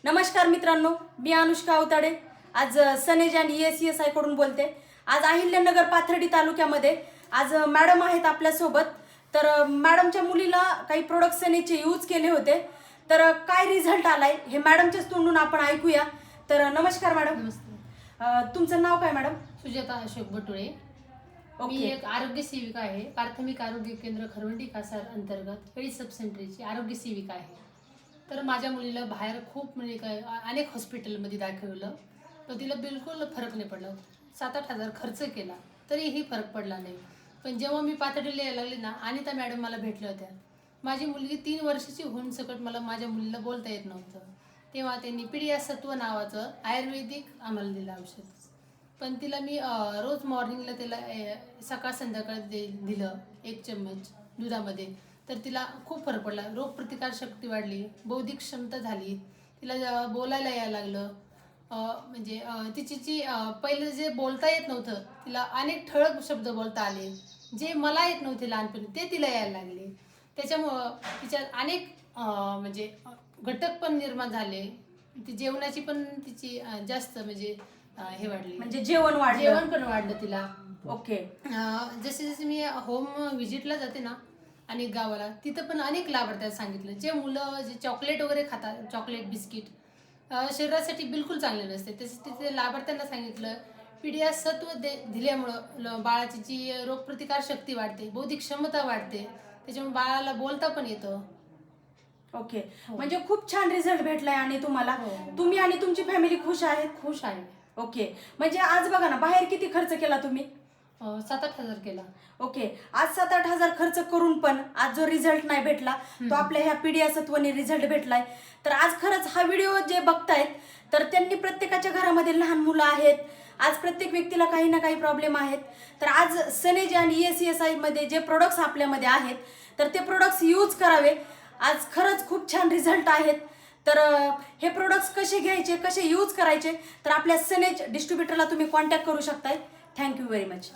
नमस्कार मित्रांनो, मी अनुष्का अवताडे आज सनेज आणि ESESI कडून बोलते। आज अहिल्यानगर पाथर्डी तालुक्यामध्ये आज मॅडम आहेत आपल्यासोबत। तर मॅडमच्या मुलीला काही प्रोडक्ट सनेजचे यूज केले होते, तर काय रिझल्ट आलाय हे मॅडमच्याच तोंडून आपण ऐकूया। तर नमस्कार मॅडम। नमस्ते। तुमचं नाव काय मॅडम? सुजाता अशोक बटुळे। मी एक आरोग्य सेविका आहे। प्राथमिक आरोग्य केंद्र खरवंडी कासार अंतर्गत पेडी सब सेंटरची आरोग्य सेविका आहे। तर माझ्या मुलीला बाहेर खूप म्हणजे काय अनेक हॉस्पिटलमध्ये दाखवलं, पण तिला बिलकुल फरक नाही पडला। 7-8 हजार खर्च केला तरीही फरक पडला नाही। पण जेव्हा मी पाथर्डीला यायला लागले ना, अनिता मॅडम मला भेटल्या होत्या। माझी मुलगी 3 वर्षाची होऊन सकट मला माझ्या मुलीला बोलता येत नव्हतं, तेव्हा त्यांनी पीडिया सत्व नावाचं आयुर्वेदिक आम्हाला दिलं औषध। पण तिला मी रोज मॉर्निंगला तिला सकाळ संध्याकाळ दिलं 1 चम्मच दुधामध्ये, तर तिला खूप फरक पडला। रोगप्रतिकार शक्ती वाढली, बौद्धिक क्षमता झाली, तिला बोलायला यायला लागलं। म्हणजे तिची जी पहिलं जे बोलता येत नव्हतं, तिला अनेक ठळक शब्द बोलता आले, जे मला येत नव्हते लहानपणी ते तिला यायला लागले। त्याच्यामुळं तिच्यात अनेक म्हणजे घटक पण निर्माण झाले। ती जेवणाची पण तिची जास्त म्हणजे हे वाढली, म्हणजे जेवण पण वाढलं तिला। ओके। जसे जसे मी होम व्हिजिटला जाते ना अनेक गावाला, तिथं पण अनेक लाभार्थ्यांना सांगितलं, जे मुलं जे चॉकलेट वगैरे खातात, चॉकलेट बिस्किट शरीरासाठी बिलकुल चांगले नसते, त्यासाठी ते लाभार्थ्यांना सांगितलं पीडिया सत्व दिल्यामुळं बाळाची जी रोगप्रतिकार शक्ती वाढते, बौद्धिक क्षमता वाढते, त्याच्यामुळे बाळाला बोलता पण येतं। ओके, म्हणजे खूप छान रिझल्ट भेटलाय आणि तुम्हाला हो। तुम्ही आणि तुमची फॅमिली खुश आहेत? खुश आहे। ओके, म्हणजे आज बघा ना, बाहेर किती खर्च केला तुम्ही? 7-8 हजार केला। ओके, आज 7-8 हजार खर्च करून पण आज जो रिझल्ट नाही भेटला तो आपल्या ह्या पीडिया सत्वने रिझल्ट भेटलाय। तर आज खरंच हा व्हिडिओ जे बघतायत तर त्यांनी प्रत्येकाच्या घरामध्ये लहान मुलं आहेत, आज प्रत्येक व्यक्तीला काही ना काही प्रॉब्लेम आहेत। तर आज सनेज आणि ESESI मध्ये जे प्रोडक्ट्स आपल्यामध्ये आहेत तर ते प्रोडक्ट्स यूज करावे। आज खरंच खूप छान रिझल्ट आहेत। तर हे प्रोडक्ट्स कसे घ्यायचे, कसे यूज करायचे, तर आपल्या सनेज डिस्ट्रीब्युटरला तुम्ही कॉन्टॅक्ट करू शकताय। Thank you very much.